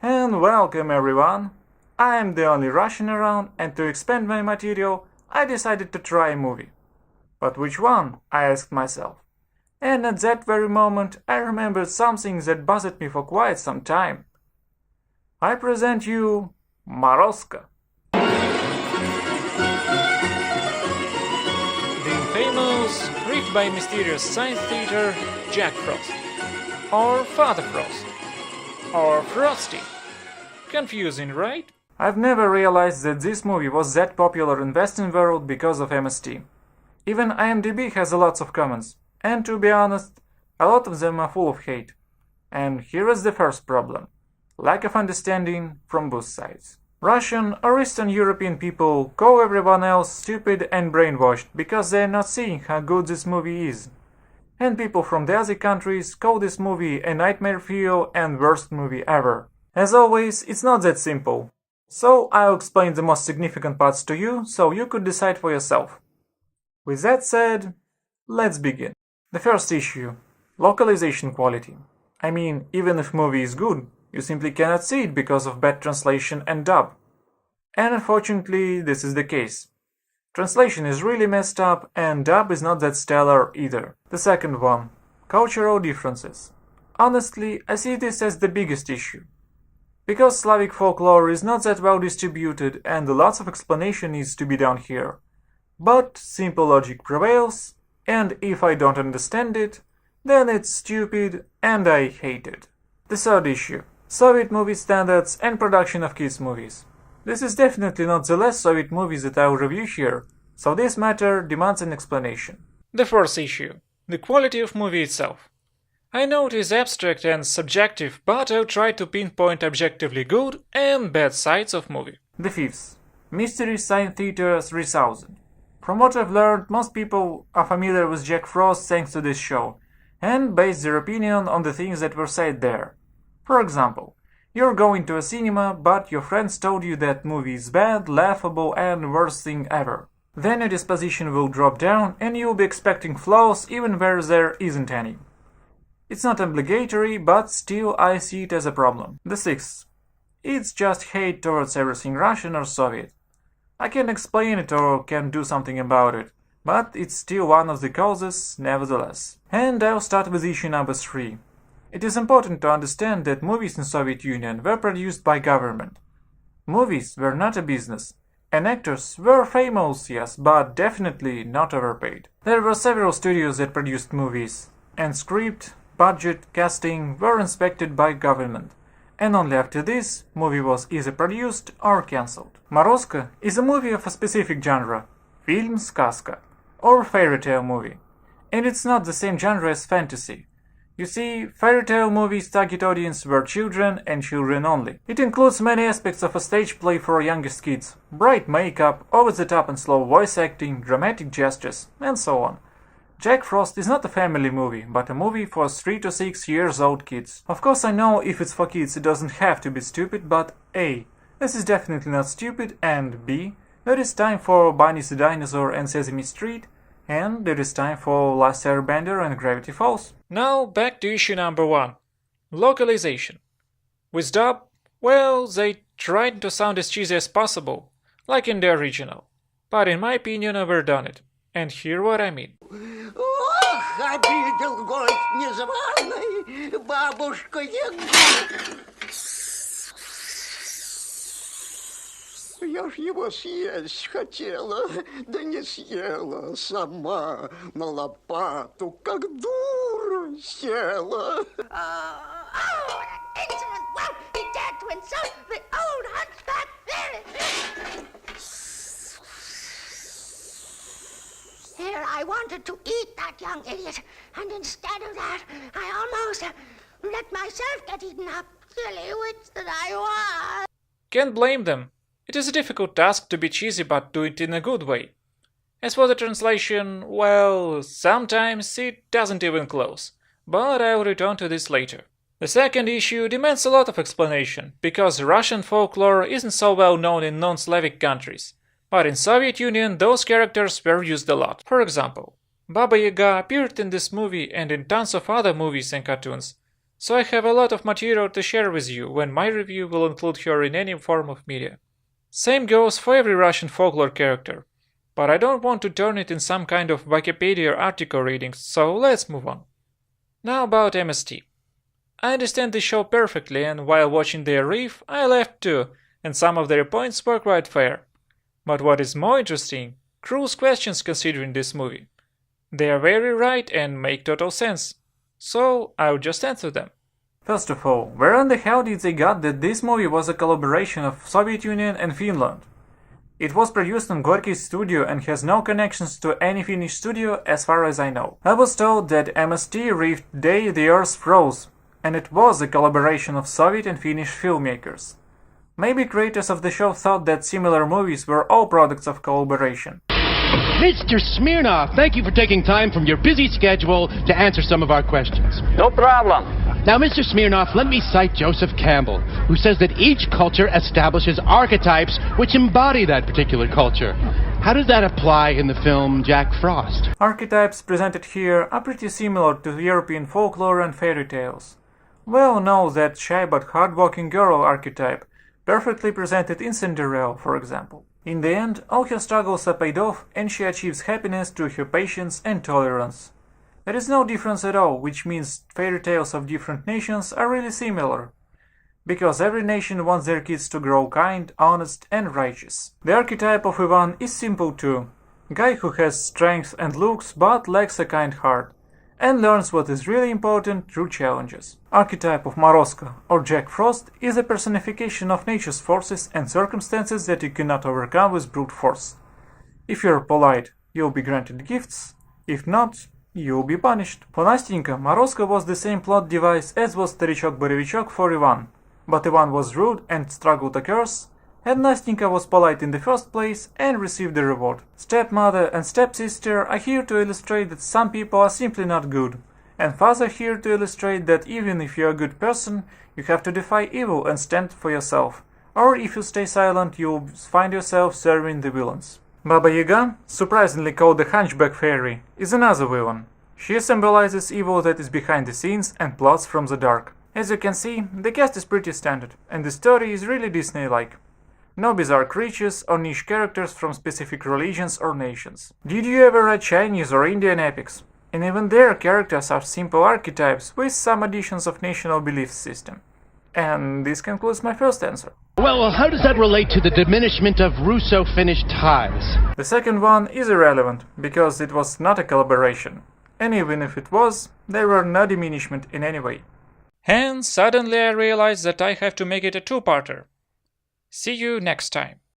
And welcome everyone! I am the only Russian around, and to expand my material, I decided to try a movie. But which one? I asked myself. And at that very moment, I remembered something that bothered me for quite some time. I present you MOROZKO. The infamous, gripped by mysterious science theater Jack Frost. Or Father Frost. Or Frosty. Confusing, right? I've never realized that this movie was that popular in Western world because of MST. Even IMDb has lots of comments, and to be honest, a lot of them are full of hate. And here is the first problem. Lack of understanding from both sides. Russian or Eastern European people call everyone else stupid and brainwashed because they're not seeing how good this movie is. And people from the other countries call this movie a nightmare fuel and worst movie ever. As always, it's not that simple. So I'll explain the most significant parts to you so you could decide for yourself. With that said, let's begin. The first issue. Localization quality. I mean, even if movie is good, you simply cannot see it because of bad translation and dub. And unfortunately, this is the case. Translation is really messed up and dub is not that stellar either. The second one. Cultural differences. Honestly, I see this as the biggest issue. Because Slavic folklore is not that well distributed and lots of explanation needs to be done here. But simple logic prevails, and if I don't understand it, then it's stupid and I hate it. The third issue. Soviet movie standards and production of kids movies. This is definitely not the last Soviet movies that I'll review here, so this matter demands an explanation. The fourth issue. The quality of movie itself. I know it is abstract and subjective, but I'll try to pinpoint objectively good and bad sides of movie. The fifth. Mystery Science Theater 3000. From what I've learned, most people are familiar with Jack Frost thanks to this show, and base their opinion on the things that were said there. For example, you're going to a cinema, but your friends told you that movie is bad, laughable, and worst thing ever. Then your disposition will drop down, and you'll be expecting flaws even where there isn't any. It's not obligatory, but still I see it as a problem. The sixth. It's just hate towards everything Russian or Soviet. I can explain it or can do something about it, but it's still one of the causes, nevertheless. And I'll start with issue number 3. It is important to understand that movies in Soviet Union were produced by government. Movies were not a business, and actors were famous, yes, but definitely not overpaid. There were several studios that produced movies, and script, budget, casting were inspected by government, and only after this, movie was either produced or cancelled. MOROZKO is a movie of a specific genre, film сказка, or fairy tale movie, and it's not the same genre as fantasy. You see, fairy tale movies' target audience were children and children only. It includes many aspects of a stage play for youngest kids, bright makeup, over-the-top and slow voice acting, dramatic gestures, and so on. Jack Frost is not a family movie, but a movie for 3 to 6 years old kids. Of course I know if it's for kids it doesn't have to be stupid, but A. This is definitely not stupid, and B. There is time for Bunny the Dinosaur and Sesame Street, and there is time for Last Airbender and Gravity Falls. Now back to issue number 1. Localization. With dub, well, they tried to sound as cheesy as possible, like in the original. But in my opinion overdone it. And hear what I mean. Ох, обидел гость незваный, бабушка Яга. Я ж его съесть хотела, да не съела сама, на лопату, как дура, села. Excellent! Well, he dared to insult the old hunchback. Here, I wanted to eat that young idiot, and instead of that, I almost let myself get eaten up. Silly witch that I was. Can't blame them. It is a difficult task to be cheesy but do it in a good way. As for the translation, well, sometimes it doesn't even close, but I'll return to this later. The second issue demands a lot of explanation, because Russian folklore isn't so well known in non-Slavic countries. But in Soviet Union, those characters were used a lot. For example, Baba Yaga appeared in this movie and in tons of other movies and cartoons, so I have a lot of material to share with you when my review will include her in any form of media. Same goes for every Russian folklore character, but I don't want to turn it in some kind of Wikipedia article reading, so let's move on. Now about MST. I understand the show perfectly, and while watching their riff, I laughed too, and some of their points were quite fair. But what is more interesting, Crew's questions considering this movie. They are very right and make total sense, so I'll just answer them. First of all, where in the hell did they got that this movie was a collaboration of Soviet Union and Finland? It was produced in Gorky's studio and has no connections to any Finnish studio as far as I know. I was told that MST riffed Day the Earth Froze, and it was a collaboration of Soviet and Finnish filmmakers. Maybe creators of the show thought that similar movies were all products of collaboration. Mr. Smirnov, thank you for taking time from your busy schedule to answer some of our questions. No problem. Now, Mr. Smirnov, let me cite Joseph Campbell, who says that each culture establishes archetypes which embody that particular culture. How does that apply in the film Jack Frost? Archetypes presented here are pretty similar to European folklore and fairy tales. We all know that shy but hardworking girl archetype, perfectly presented in Cinderella, for example. In the end, all her struggles are paid off and she achieves happiness through her patience and tolerance. There is no difference at all, which means fairy tales of different nations are really similar. Because every nation wants their kids to grow kind, honest and righteous. The archetype of Ivan is simple too. Guy who has strength and looks but lacks a kind heart, and learns what is really important through challenges. Archetype of Morozko or Jack Frost is a personification of nature's forces and circumstances that you cannot overcome with brute force. If you're polite, you'll be granted gifts. If not, you'll be punished. For Nastenka, Morozko was the same plot device as was Старичок-Боровичок for Ivan. But Ivan was rude and struggled a curse, and Nastenka was polite in the first place and received the reward. Stepmother and stepsister are here to illustrate that some people are simply not good, and father here to illustrate that even if you're a good person, you have to defy evil and stand for yourself, or if you stay silent, you'll find yourself serving the villains. Baba Yaga, surprisingly called the Hunchback Fairy, is another villain. She symbolizes evil that is behind the scenes and plots from the dark. As you can see, the cast is pretty standard, and the story is really Disney-like. No bizarre creatures or niche characters from specific religions or nations. Did you ever read Chinese or Indian epics? And even their characters are simple archetypes with some additions of national belief system. And this concludes my first answer. Well, how does that relate to the diminishment of Russo-Finnish ties? The second one is irrelevant, because it was not a collaboration. And even if it was, there were no diminishment in any way. And suddenly I realized that I have to make it a two-parter. See you next time.